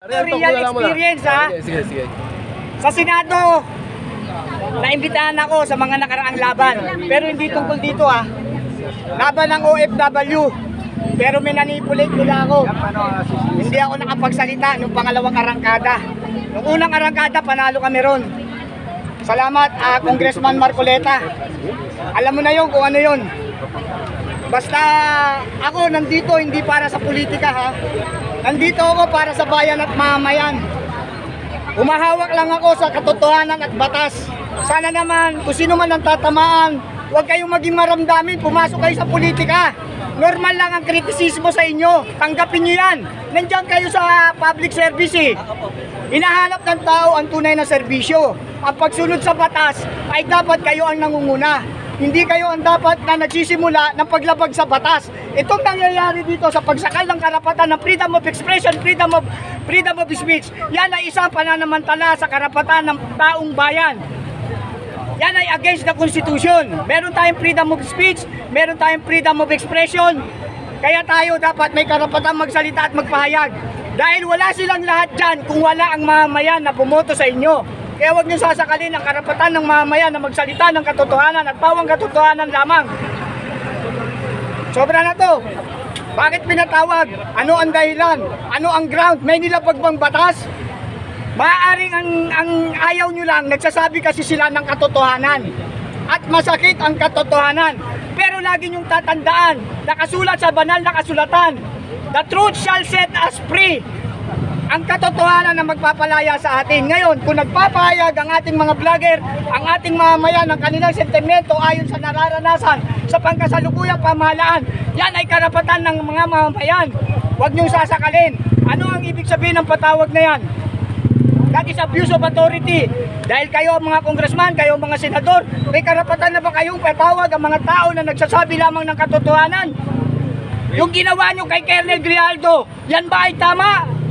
Real experience ha. Sige. Sa Senado, naimbitahan ako sa mga nakaraang laban. Pero hindi tungkol dito ha. Laban ng OFW. Pero minanipulate nila ako. Hindi ako nakapagsalita nung pangalawang arangkada. Nung unang arangkada, panalo kami ron. Salamat, Congressman Marcoleta. Alam mo na yun kung ano yun. Basta ako nandito hindi para sa politika ha. Nandito ako para sa bayan at mamayan. Umahawak lang ako sa katotohanan at batas. Sana naman kung sino man ang tatamaan, huwag kayong maging maramdamin, pumasok kayo sa politika. Normal lang ang kritisismo sa inyo. Tanggapin nyo yan. Nandiyan kayo sa public service eh. Hinahanap ng tao ang tunay na serbisyo. Ang pagsunod sa batas ay dapat kayo ang nangunguna. Hindi kayo ang dapat na nagsisimula ng paglabag sa batas. Itong nangyayari dito sa pagsakal ng karapatan ng freedom of expression, freedom of speech, yan ay isang pananamantala sa karapatan ng taong bayan. Yan ay against the Constitution. Meron tayong freedom of speech, meron tayong freedom of expression. Kaya tayo dapat may karapatan magsalita at magpahayag. Dahil wala silang lahat dyan kung wala ang mamamayan na bumoto sa inyo. Kaya huwag niyo sasakalin ang karapatan ng mamamayan na magsalita ng katotohanan at pawang katotohanan lamang. Sobra na to. Bakit pinatawag? Ano ang dahilan? Ano ang ground? May nilabag bang batas? Maaaring ang ayaw nyo lang, nagsasabi kasi sila ng katotohanan. At masakit ang katotohanan. Pero lagi nyong tatandaan, nakasulat sa banal na kasulatan, the truth shall set us free. Ang katotohanan na magpapalaya sa atin. Ngayon, kung nagpapahayag ang ating mga vlogger, ang ating mamamayan ng kanilang sentimento ayon sa nararanasan sa pangkasalukuyang pamahalaan, yan ay karapatan ng mga mamamayan. Huwag nyong sasakalin. Ano ang ibig sabihin ng patawag na yan? That is abuse of authority. Dahil kayo mga congressman, kayo mga senador, may karapatan na ba kayong patawag ang mga tao na nagsasabi lamang ng katotohanan? Yung ginawa nyo kay Colonel Grijaldo, yan ba ay tama?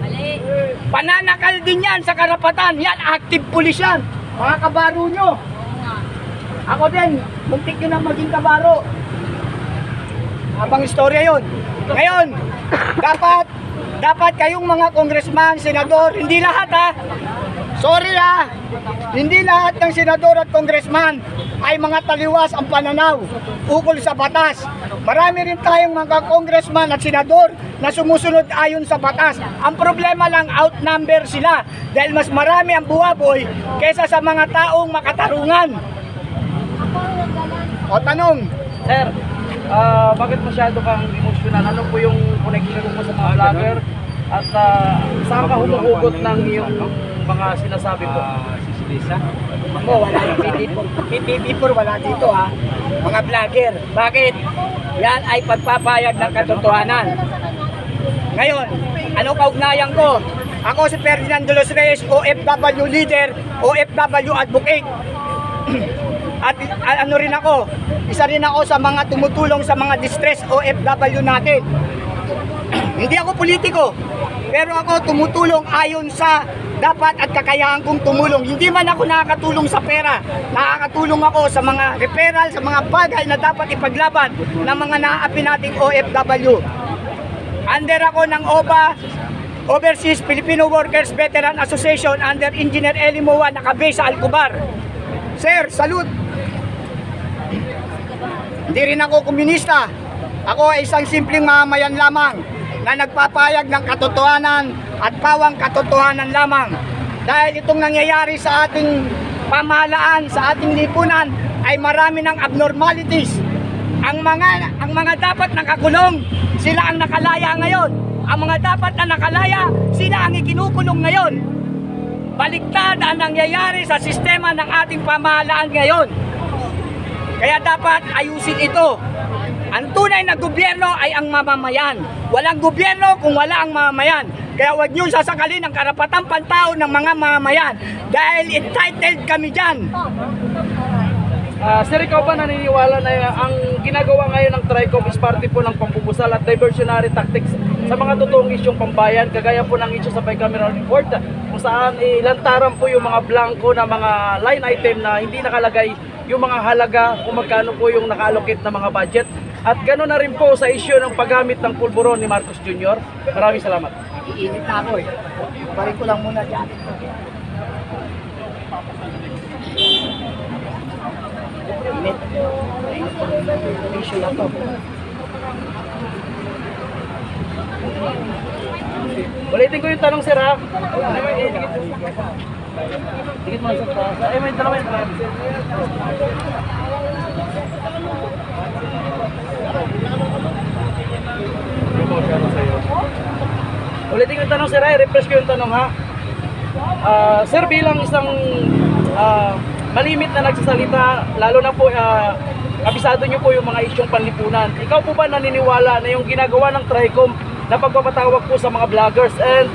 Pananakal din yan sa karapatan. Yan, active police yan. Mga kabaro nyo. Ako din, muntik nyo na maging kabaro. Habang istorya yun. Ngayon, dapat kayong mga congressman, senador, hindi lahat ha. Sorry ha. Hindi lahat ng senador at congressman ay mga taliwas ang pananaw ukol sa batas. Marami rin tayong mga congressman at senador na sumusunod ayon sa batas. Ang problema lang, outnumber sila dahil mas marami ang buhaboy kaysa sa mga taong makatarungan. O tanong, Sir, bakit masyado kang emotional? Ano po yung connection mo sa mga vlogger? At saan ka humuhugot ng iyong mga sinasabi po? ako wala yung PTV4 wala dito ha. Mga vlogger, bakit? Yan ay pagpapayag ng katotohanan. Ngayon, ano kaugnayan ko? Ako si Ferdinand de los Reyes, OFW leader, OFW advocate. At ano rin ako, isa rin ako sa mga tumutulong sa mga distressed OFW natin. Hindi ako politiko, pero ako tumutulong ayon sa dapat at kakayahan kong tumulong. Hindi man ako nakakatulong sa pera, nakakatulong ako sa mga referral, sa mga bagay na dapat ipaglaban ng mga naaapi nating OFW. Under ako ng OBA, Overseas Filipino Workers Veteran Association, under Engineer Eli Moa, nakabase sa Alcobar. Sir, salute! Hindi rin ako komunista. Ako ay isang simpleng mamamayan lamang na nagpapayag ng katotohanan at pawang katotohanan lamang. Dahil itong nangyayari sa ating pamahalaan, sa ating lipunan, ay marami ng abnormalities. Ang mga dapat nakakulong, sila ang nakalaya ngayon. Ang mga dapat na nakalaya, sila ang ikinukulong ngayon. Baliktad ang nangyayari sa sistema ng ating pamahalaan ngayon. Kaya dapat ayusin ito. Ang tunay na gobyerno ay ang mamamayan. Walang gobyerno kung wala ang mamamayan. Kaya huwag niyo sasakalin ang karapatang pantao ng mga mamamayan. Dahil entitled kami dyan. Sir, ikaw ba naniniwala na ang ginagawa ngayon ng TRICOM is parte po ng pambubusal at diversionary tactics sa mga totoong isyong pambayan, kagaya po ng isyu sa bicameral report kung saan ilantaran po yung mga blanco na mga line item na hindi nakalagay yung mga halaga kung magkano po yung naka-allocate na mga budget? At gano'n na rin po sa issue ng paggamit ng pulburon ni Marcos Jr. Maraming salamat. Iinit na ako eh. Balik ko lang muna dyan. Init. Issue na to. Ulitin ko yung tanong, sir, ha? Dikit mo sa taas. Ay, may dalawa yun. Ulitin ko yung tanong, sir, ha? I-refresh ko yung tanong, ha? Sir, bilang isang malimit na nagsasalita, lalo na po kabisado nyo po yung mga isyong panlipunan. Ikaw po ba naniniwala na yung ginagawa ng TRICOM na pagpapatawag po sa mga vloggers, and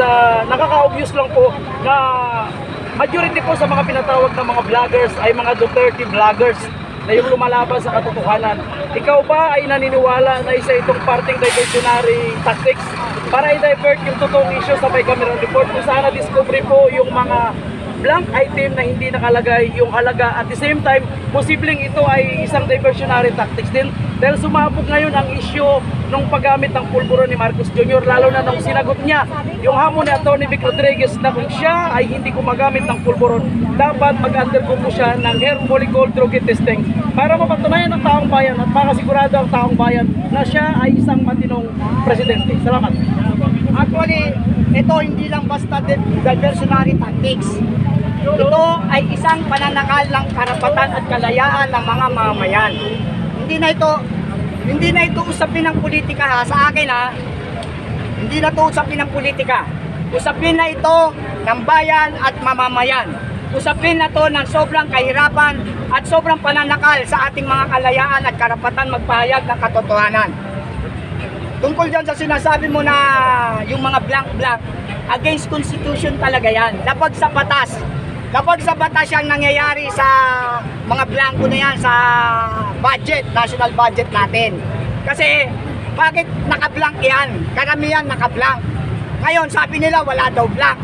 nakaka-obvious lang po na majority po sa mga pinatawag ng mga vloggers ay mga Duterte vloggers na yung lumalaban sa katotohanan. Ikaw ba ay naniniwala na isa itong parting diversionary tactics para i-divert yung totoong issue sa bicameral report kung saan na-discovery po yung mga blank item na hindi nakalagay yung halaga, at the same time posibleng ito ay isang diversionary tactics din dahil sumabog ngayon ang issue ng paggamit ng pulburon ni Marcos Jr. lalo na nung sinagot niya yung hamon ni Atty. Vic Rodriguez na kung siya ay hindi gumagamit ng pulburon, dapat mag-undergo po siya ng hair follicle droga testing para mapatunayan ng taong bayan at makasigurado ang taong bayan na siya ay isang matinong presidente. Salamat. Actually, ito hindi lang basta diversionary tactics. Ito ay isang pananakal ng karapatan at kalayaan ng mga mamamayan. Hindi na ito usapin ng politika, ha, sa akin, ha. Hindi na ito usapin ng politika. Usapin na ito ng bayan at mamamayan. Usapin na ito ng sobrang kahirapan at sobrang pananakal sa ating mga kalayaan at karapatan magpahayag ng katotohanan. Tungkol dyan sa sinasabi mo na yung mga blank-blank, against constitution talaga yan. Labag sa batas. Labag sa batas yung nangyayari sa mga blanco na yan sa budget, national budget natin. Kasi bakit naka-blank yan? Karamihan naka-blank. Ngayon sabi nila wala daw blank.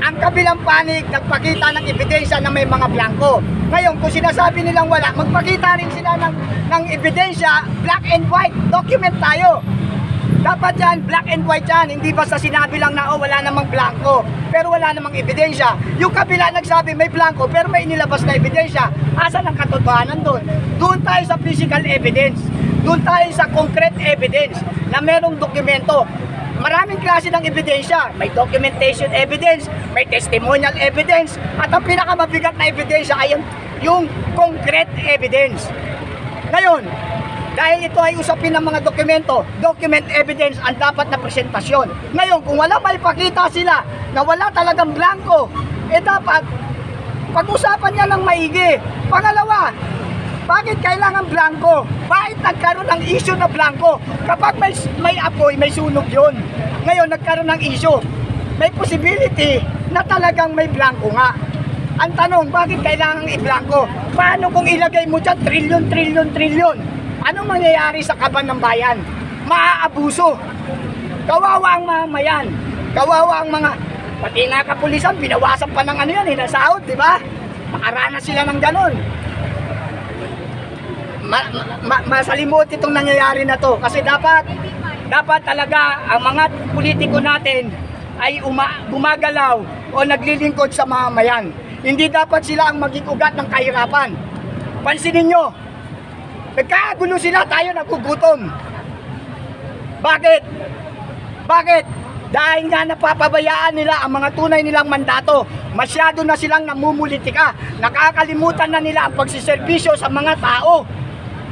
Ang kabilang panig nagpakita ng ebidensya na may mga blanco. Ngayon kung sinasabi nilang wala, magpakita rin sila ng ebidensya, black and white, document tayo. Dapat yan, black and white yan, hindi basta sinabi lang na oh, wala namang blanco, pero wala namang ebidensya. Yung kabila nagsabi may blanco, pero may inilabas na ebidensya. Asan ang katotohanan doon? Doon tayo sa physical evidence. Doon tayo sa concrete evidence na merong dokumento. Maraming klase ng ebidensya. May documentation evidence, may testimonial evidence, at ang pinakamabigat na ebidensya ay yung concrete evidence. Ngayon, dahil ito ay usapin ng mga dokumento, document evidence ang dapat na presentasyon. Ngayon, kung wala maipakita sila na wala talagang blanco, dapat pag-usapan niya ng maigi. Pangalawa, bakit kailangan blanco? Bakit nagkaroon ng issue na blanco? Kapag may apoy, may sunog yun. Ngayon, nagkaroon ng issue. May possibility na talagang may blanco nga. Ang tanong, bakit kailangan i-blanco? Paano kung ilagay mo dyan trilyon? Anong mangyayari sa kaban ng bayan? Maaabuso. Kawawa ang mamayan. Kawawa ang mga, pati nga kapulisan, binawasan pa ng ano yan, hinasahod, di ba? Makaranas sila ng ganon. Masalimot itong nangyayari na to. Kasi dapat talaga ang mga politiko natin ay gumagalaw o naglilingkod sa mamayan. Hindi dapat sila ang maging ugat ng kahirapan. Pansinin nyo, nagkakagulo sila, tayo nagugutom. Bakit? Dahil nga napapabayaan nila ang mga tunay nilang mandato. Masyado na silang namumulitika. Nakakalimutan na nila ang pagsiservisyo sa mga tao.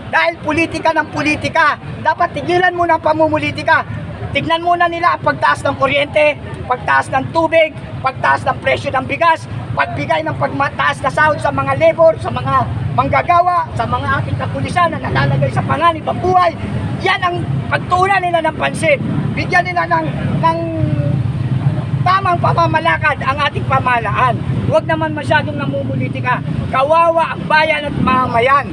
Dahil politika ng politika. Dapat tigilan muna ang pamumulitika. Tignan muna nila ang pagtaas ng kuryente, pagtaas ng tubig, pagtaas ng presyo ng bigas, pagbigay ng pagmataas na sahod sa mga labor, sa mga manggagawa, sa mga ating kapulisan na nalalagay sa panganib ang buhay. Yan ang pagtuunan nila ng pansin. Bigyan nila ng tamang pamamalakad ang ating pamahalaan. Huwag naman masyadong namumulitika. Kawawa ang bayan at mamamayan.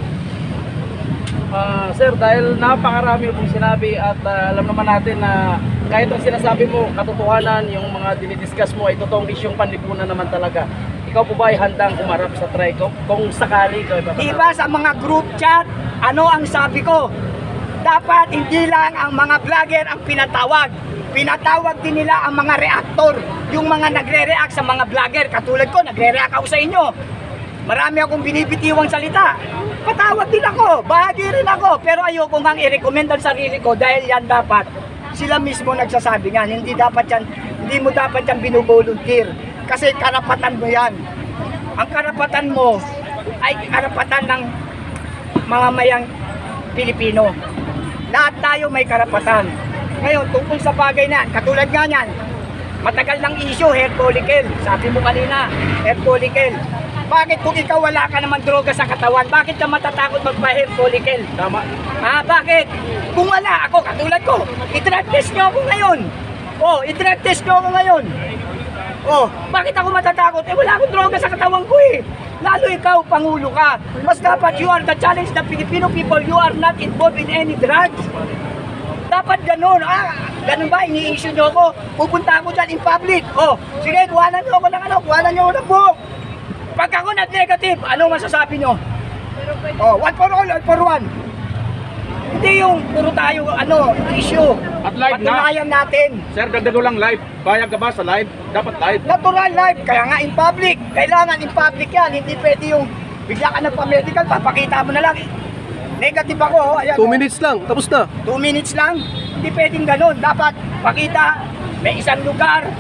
Sir, dahil napakarami pong sinabi at alam naman natin na kahit ang sinasabi mo, katotohanan, yung mga dinidiscuss mo ay totoong isyong panlipunan naman talaga. Ikaw po ba ay handang umarap sa TRICOM kung sakali ikaw ay Diba sa mga group chat, ano ang sabi ko? dapat hindi lang ang mga vlogger ang pinatawag. Pinatawag din nila ang mga reactor, yung mga nagre-react sa mga vlogger. Katulad ko, nagre-react ako sa inyo. Marami akong binibitiwang salita. Patawag din ako, bahagi rin ako. Pero ayoko nga i-recommend ang sarili ko dahil yan dapat sila mismo nagsasabi nga. Hindi mo dapat yan binuvolunteer. Kasi karapatan mo yan. Ang karapatan mo ay karapatan ng mamamayang Pilipino. Lahat tayo may karapatan. Ngayon, tungkol sa bagay na, katulad nga yan, matagal ng issue, hair follicle. Sabi mo kanina, hair follicle. Bakit kung ikaw wala ka naman droga sa katawan, bakit ka matatakot magpa-hair follicle? Tama. Bakit? Kung wala ako, katulad ko, i-drug test nyo ako ngayon. I-drug test nyo ako ngayon. Bakit ako matatakot? Wala akong droga sa katawan ko eh. Lalo ikaw, Pangulo ka. Mas dapat you are the challenge the Filipino people, you are not involved in any drugs. Dapat ganun. Ganun ba? Ini-issue nyo ako. Pupunta ako dyan in public. Sige, kuhanan nyo ako ng kuhanan nyo ako ng buhok. Pag ako nag-negative, ano masasabi nyo? One for all, all for one. Hindi yung puro tayo, issue. At live na. Patunayan natin. Sir, dagdag ko lang live. Bayag ka ba sa live? Dapat live. Natural live, kaya nga in public. Kailangan in public yan. Hindi pwede yung bigla ka nagpa-medical, papakita mo na lang. Negative ako, ayan. 2 minutes lang, tapos na. 2 minutes lang. Hindi pwedeng ganun. Dapat pakita, may isang lugar,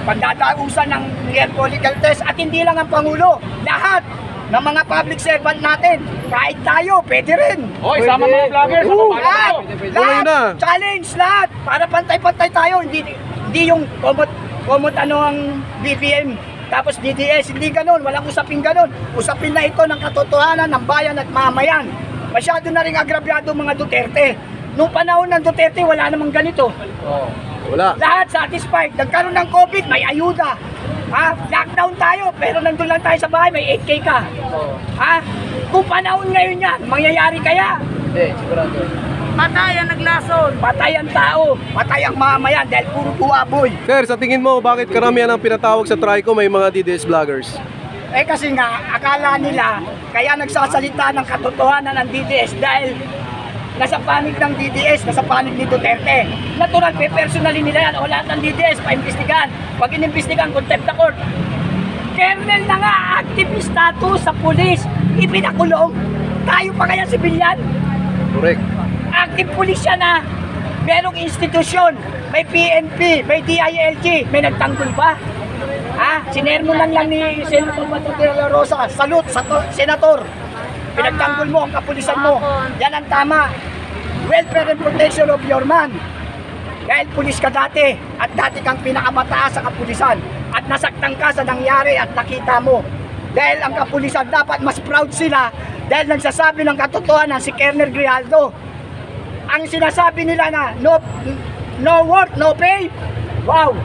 pagdadausan ng hair follicle test at hindi lang ang Pangulo. Lahat ng mga public servant natin, kahit tayo, pwede rin. Isama mga vloggers. Lahat, Tuloy na. challenge lahat, para pantay-pantay tayo. Hindi yung komot ang BBM, tapos DDS, hindi ganun, walang usapin ganun. Usapin na ito ng katotohanan ng bayan at mamayan. Masyado na rin agrabyado mga Duterte. Nung panahon ng Duterte, wala namang ganito. Wala. Lahat satisfied. Nagkaroon ng COVID, may ayuda. Lockdown tayo, pero nandun lang tayo sa bahay, may 8K ka. Kung panahon ngayon yan, mangyayari kaya? Hindi, sigurado. Patay ang naglason. Patay ang tao. Patay ang mamayan dahil puro buwaboy. Sir, sa tingin mo, bakit karamihan ang pinatawag sa TRICOM may mga DDS vloggers? Kasi nga, akala nila, kaya nagsasalita ng katotohanan ng DDS dahil nasa panig ng DDS, nasa panig ni Duterte. Natural, personally nila yan. O lahat ng DDS, paimbestigan. Pag inimbestigan, contempt of court. Kernel na nga, active status sa pulis, ipinakulong. Tayo pa kaya sibilyan? Correct. Active pulis siya na. Merong institusyon, may PNP, may DILG, may nagtanggol ba? Sinermo lang ni Senator Bato de la Rosa. Salute sa Senator. Pinagtanggol mo ang kapulisan mo. Yan ang tama. Welfare and protection of your man. Dahil pulis ka dati at dati kang pinakamataas sa kapulisan at nasaktan ka sa nangyari at nakita mo. Dahil ang kapulisan dapat mas proud sila dahil nagsasabi ng katotohanan si Colonel Grijaldo. Ang sinasabi nila na no work, no pay. Wow!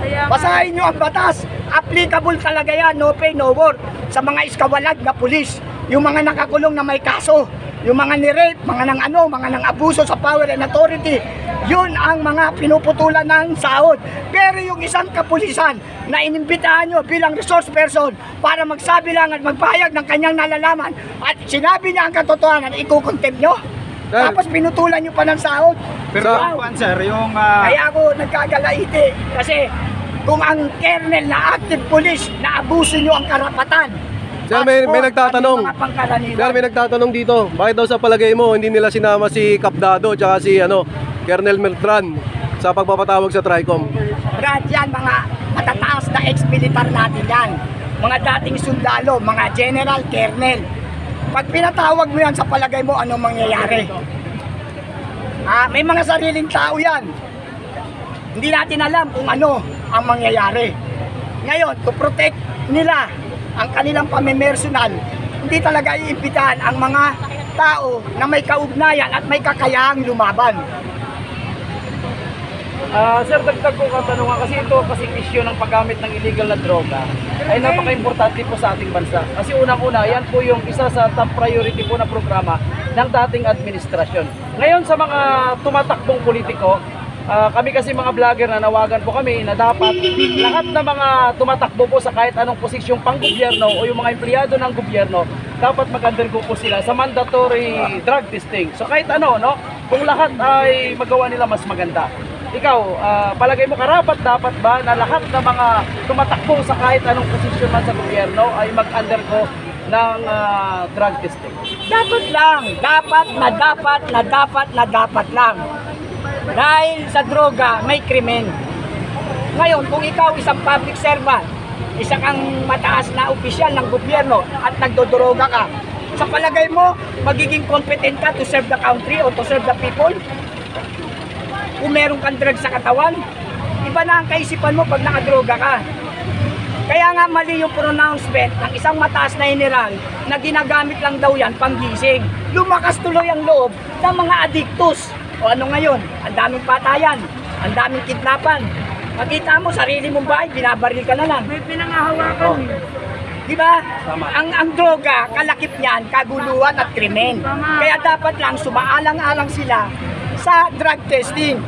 Basahin nyo ang batas. Applicable talaga yan, no pay, no work. Sa mga iskawalag na pulis, yung mga nakakulong na may kaso, yung mga ni-rape, mga nang abuso sa power and authority, yun ang mga pinuputulan ng sahod. Pero yung isang kapulisan na inimbitahan nyo bilang resource person para magsabi lang at magpahayag ng kanyang nalalaman at sinabi niya ang katotohanan, ikukontempt nyo? Tapos pinutulan nyo pa ng sahod? Pero Wow. sir, yung Kaya ako nagkagalaiti kasi kung ang kernel na active police na abuso nyo ang karapatan. Sir, may nagtatanong. Mga pangkaraniwan. Sir, may nagtatanong dito. Bakit daw sa palagay mo hindi nila sinama si Capdado tsaka si Colonel Meltran sa pagpapatawag sa TRICOM? Brad, yan mga matataas na ex-militar natin yan. Mga dating sundalo, mga general, kernel. Pag pinatawag mo yan sa palagay mo, anong mangyayari? May mga sariling tao yan. Hindi natin alam kung ano ang mangyayari. Ngayon, to protect nila ang kanilang pamimersonal, hindi talaga iimbitahan ang mga tao na may kaugnayan at may kakayahang lumaban. Sir, dagdag ko katanungan kasi ito kasi issue ng paggamit ng illegal na droga ay napaka-importante po sa ating bansa. Kasi unang-una, yan po yung isa sa top priority po na programa ng dating administrasyon. Ngayon sa mga tumatakbong politiko, kami kasi mga vlogger na nawagan po kami na dapat lahat ng mga tumatakbo po sa kahit anong posisyong pang-gobyerno o yung mga empleyado ng gobyerno, dapat mag-undergo po sila sa mandatory drug testing. So kahit ano, kung lahat ay magawa nila mas maganda. Ikaw, palagay mo karapat dapat ba na lahat ng mga tumatakbo sa kahit anong posisyon man sa gobyerno ay mag-undergo ng drug testing? Dapat lang. Dapat lang. Dahil sa droga, may krimen. Ngayon, kung ikaw isang public servant, isa kang mataas na opisyal ng gobyerno at nagdodroga ka, sa palagay mo, magiging competent ka to serve the country or to serve the people? Kung meron kang drug sa katawan, iba na ang kaisipan mo pag nakadroga ka. Kaya nga mali yung pronouncement ng isang mataas na general na ginagamit lang daw yan panggising. Lumakas tuloy ang loob ng mga adiktos. O ano ngayon? Ang daming patayan, ang daming kidnapan. Makita mo, sarili mong bahay, binabaril ka na lang. May pinangahawakan. Diba? Ang droga, kalakip niyan, kaguluhan at krimen. Kaya dapat lang sumaalang-alang sila sa drug testing.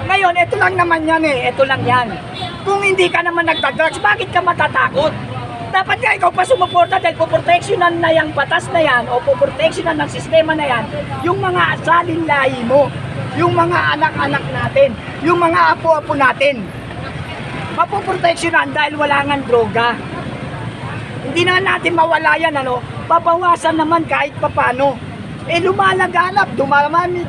Ngayon, ito lang naman yan ito lang yan. Kung hindi ka naman nagda-drugs, bakit ka matatakot? Dapat nga ikaw pa sumuporta dahil poproteksyonan na yung batas na yan o poproteksyonan ng sistema na yan yung mga asalin lahi mo, yung mga anak-anak natin, yung mga apo-apo natin. Mapoproteksyonan dahil wala ngang droga. Hindi na natin mawala yan, babawasan naman kahit papano. Lumalaganap, dumarami.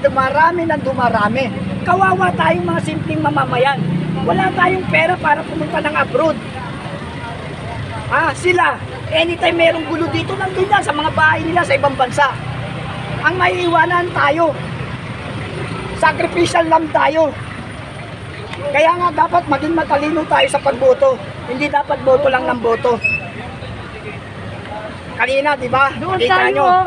Kawawa tayong mga simpleng mamamayan. Wala tayong pera para pumunta ng abroad. Sila, anytime merong gulo dito, nandun yan sa mga bahay nila sa ibang bansa. Ang maiiwanan tayo. Sacrificial lamb tayo. Kaya nga dapat maging matalino tayo sa pagboto. Hindi dapat boto lang ng boto. Kanina, di ba? Nakita nyo.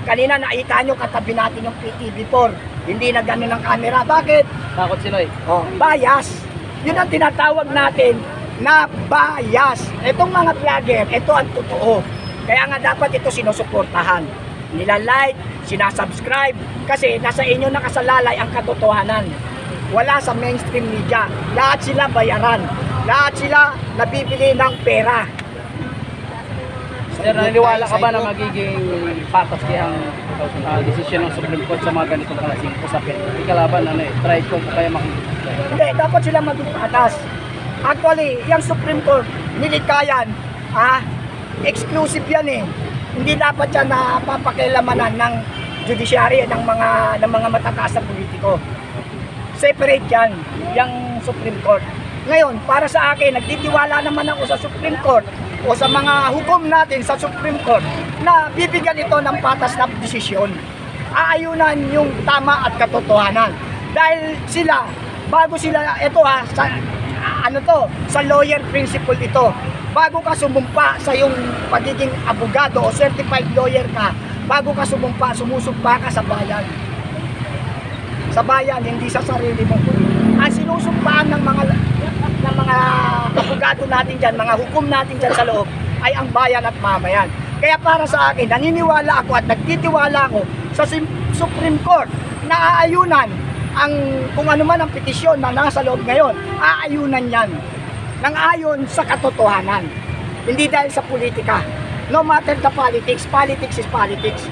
Kanina nakita nyo katabi natin yung PTV4. Hindi na gano'n ang camera. Bakit? Takot sila eh. Bias. Yun ang tinatawag natin na bias. Itong mga vlogger, ito ang totoo. Kaya nga dapat ito sinusuportahan. Nila-like, sinasubscribe. Kasi nasa inyo nakasalalay ang katotohanan. Wala sa mainstream media. Lahat sila bayaran. Lahat sila nabibili ng pera. Sir, naniniwala ka ba na magiging patas kaya ang desisyon ng Supreme Court sa mga ganitong klaseng usapin? Ikalaban, try ko kaya makikita. Hindi, dapat sila maging patas. Actually, yung Supreme Court, nilikayan, exclusive yan Hindi dapat yan na papakilamanan ng judiciary ng mga matataas na politiko. Separate yan, yung Supreme Court. Ngayon, para sa akin, nagtitiwala naman ako sa Supreme Court o sa mga hukom natin sa Supreme Court na bibigyan ito ng patas na desisyon. Aayunan yung tama at katotohanan. Dahil sila, bago sila, sa lawyer principle ito, bago ka sumumpa sa yung pagiging abogado o certified lawyer ka, bago ka sumusumpa ka sa bayan. Sa bayan, hindi sa sarili mo. Ang sinusumpaan ng mga abogado natin dyan, mga hukom natin dyan sa loob, ay ang bayan at mamayan. Kaya para sa akin, naniniwala ako at nagtitiwala ako sa Supreme Court na aayunan kung ano man ang petisyon na nasa loob ngayon, aayunan yan nang ayon sa katotohanan. Hindi dahil sa politika. No matter the politics, politics is politics.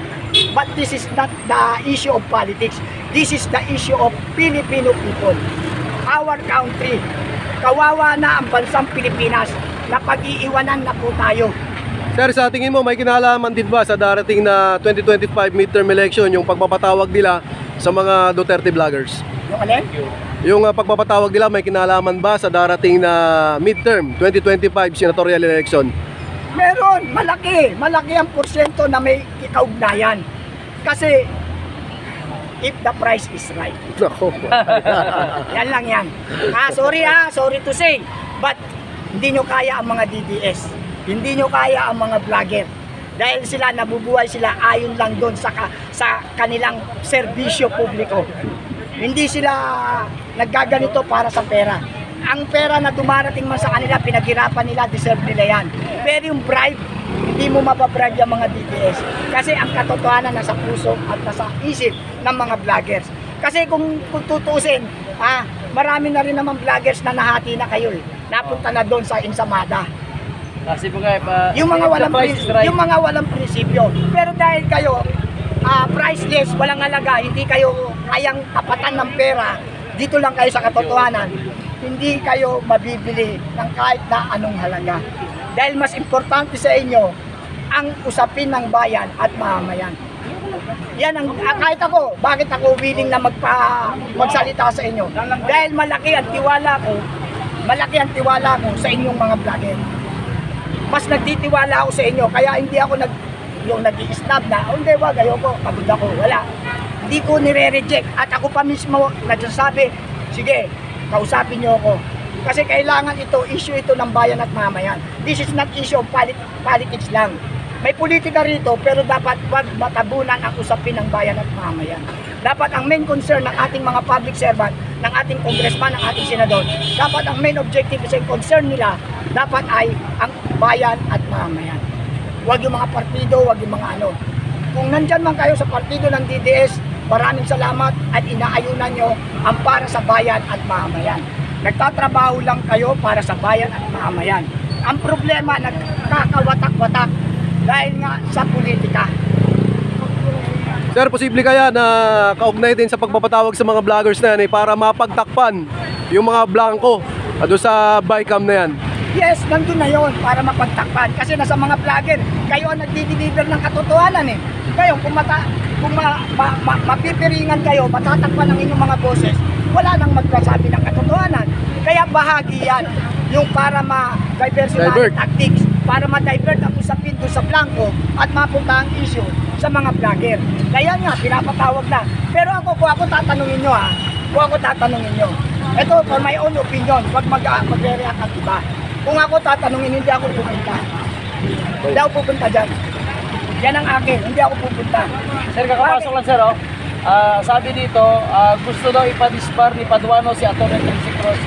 But this is not the issue of politics. This is the issue of Filipino people. Our country. Kawawa na ang bansang Pilipinas na pag-iiwanan na po tayo. Sir, sa tingin mo, may kinalaman din ba sa darating na 2025 midterm election yung pagpapatawag nila sa mga Duterte vloggers? Yung alin? Yung pagpapatawag nila, may kinalaman ba sa darating na midterm 2025 senatorial election? Meron, malaki ang porsyento na may kaugnayan. Kasi if the price is right. Nako. Yan lang yan. Sorry to say, but hindi nyo kaya ang mga DDS. Hindi nyo kaya ang mga vlogger. Dahil sila nabubuhay sila ayon lang doon sa kanilang serbisyo publiko. Hindi sila naggaganito para sa pera. Ang pera na dumarating man sa kanila, pinaghirapan nila, deserve nila yan. Pero yung bribe, hindi mo mapabribe yung mga DDS. Kasi ang katotohanan nasa puso at nasa isip ng mga vloggers. Kasi kung tutusin, marami na rin naman vloggers na nahati na kayo Napunta na doon sa Ensamada. Kasi po yung mga walang prinsipyo. Pero dahil kayo, priceless, walang halaga, hindi kayo kayang tapatan ng pera, dito lang kayo sa katotohanan, hindi kayo mabibili ng kahit na anong halaga. Dahil mas importante sa inyo ang usapin ng bayan at mamamayan. Yan ang kahit ako, bakit ako willing na magsalita sa inyo? Dahil malaki ang tiwala ko sa inyong mga vlogger. Mas nagtitiwala ako sa inyo, kaya hindi ako yung nag-i-snap na, hindi wag, ayoko, pagod ako, wala. Hindi ko nire-reject at ako pa mismo nagsasabi, sige, kausapin niyo ako. Kasi kailangan issue ito ng bayan at mamayan. This is not issue of politics lang. May politika rito pero dapat wag matabunan ang usapin ng bayan at mamayan. Dapat ang main concern ng ating mga public servant, ng ating congressman, ng ating senador, dapat ang main objective sa concern nila dapat ay ang bayan at mamayan. Wag yung mga partido, wag yung mga ano. Kung nandyan man kayo sa partido ng DDS, maraming salamat at inaayunan nyo ang para sa bayan at mamayan. Nagtatrabaho lang kayo para sa bayan at mamayan. Ang problema, nagkakawatak-watak dahil nga sa politika. Sir, posible kaya na kaugnay din sa pagpapatawag sa mga vloggers na yan para mapagtakpan yung mga blanco doon sa bycam na yan? Yes, nandun na yon para mapagtakpan. Kasi nasa mga vlogger, kayo ang nagdi-deliver ng katotohanan eh. Kayo, kung mapipiringan kayo, matatakpan ng inyong mga boses, wala nang magsasabi ng katotohanan. Kaya bahagi yan, yung para ma-diversify tactics, para ma-divert ang usapin doon sa blanco at mapunta ang issue sa mga vlogger. Kaya nga, pinapatawag na. Pero kung ako tatanungin nyo ito for my own opinion, wag mag-react at iba. Kung ako tatanungin, hindi ako pupunta. Hindi ako pupunta dyan. Yan ang akin, hindi ako pupunta. Sir, kakapasok lang sir, sabi dito, gusto daw ipadispar ni Paduano si Atty. Trixie Cruz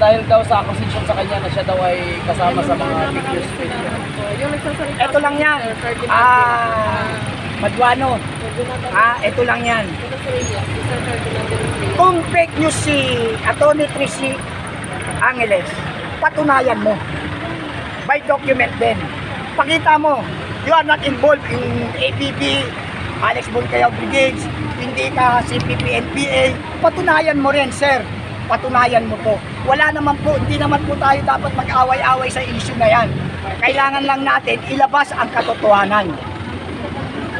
dahil daw sa accusation sa kanya na siya daw ay kasama sa mga videos. Ito lang yan. Paduano. Ito lang yan. Kung fake news si Atty. Trixie Angeles, patunayan mo. By document din. Pakita mo, you are not involved in ABB, Alex Boncayao Brigades, hindi ka CPP, NPA. Patunayan mo rin, sir. Patunayan mo po. Wala naman po, hindi naman po tayo dapat mag-away-away sa issue na yan. Kailangan lang natin ilabas ang katotohanan.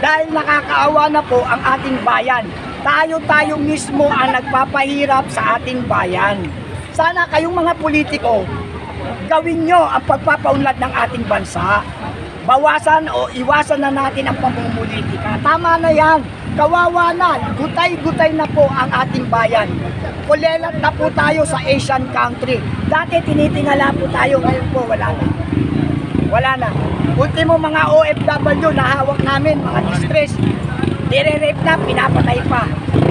Dahil nakakaawa na po ang ating bayan. Tayo mismo ang nagpapahirap sa ating bayan. Sana kayong mga politiko, gawin nyo ang pagpapaunlad ng ating bansa. Bawasan o iwasan na natin ang pamumulitika. Tama na yan. Kawawa na. Gutay-gutay na po ang ating bayan. Kulelat na po tayo sa Asian country. Dati tinitingala po tayo. Ngayon po wala na. Wala na. Ultimo mga OFW na hawak namin, mga distress. Nire-rape na, pinapatay pa.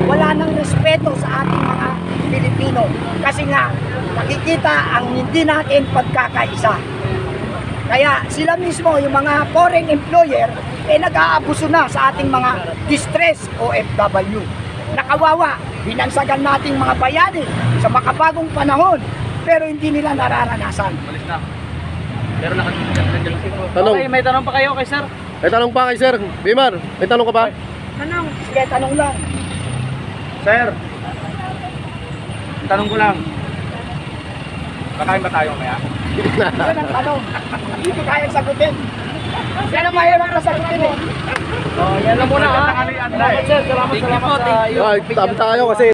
Wala nang respeto sa ating mga Pilipino. Kasi nga, nakikita ang hindi natin pagkakaisa. Kaya sila mismo, yung mga foreign employer, nag-aabuso na sa ating mga distress OFW. Nakawawa, binansagan nating mga bayani sa makabagong panahon, pero hindi nila nararanasan. Tanong. Okay, may tanong pa kayo kay sir? May tanong pa kay Sir. Bimar, may tanong ka pa? Tanong. Sige, tanong lang. Sir, tanong ko lang. Kakain ba tayo maya? Yan ang tanong. Hindi ko kaya sagutin. Yan ang mahirap na sagutin eh. Yan lang muna ha. Salamat sir, salamat sa Tabi tayo kasi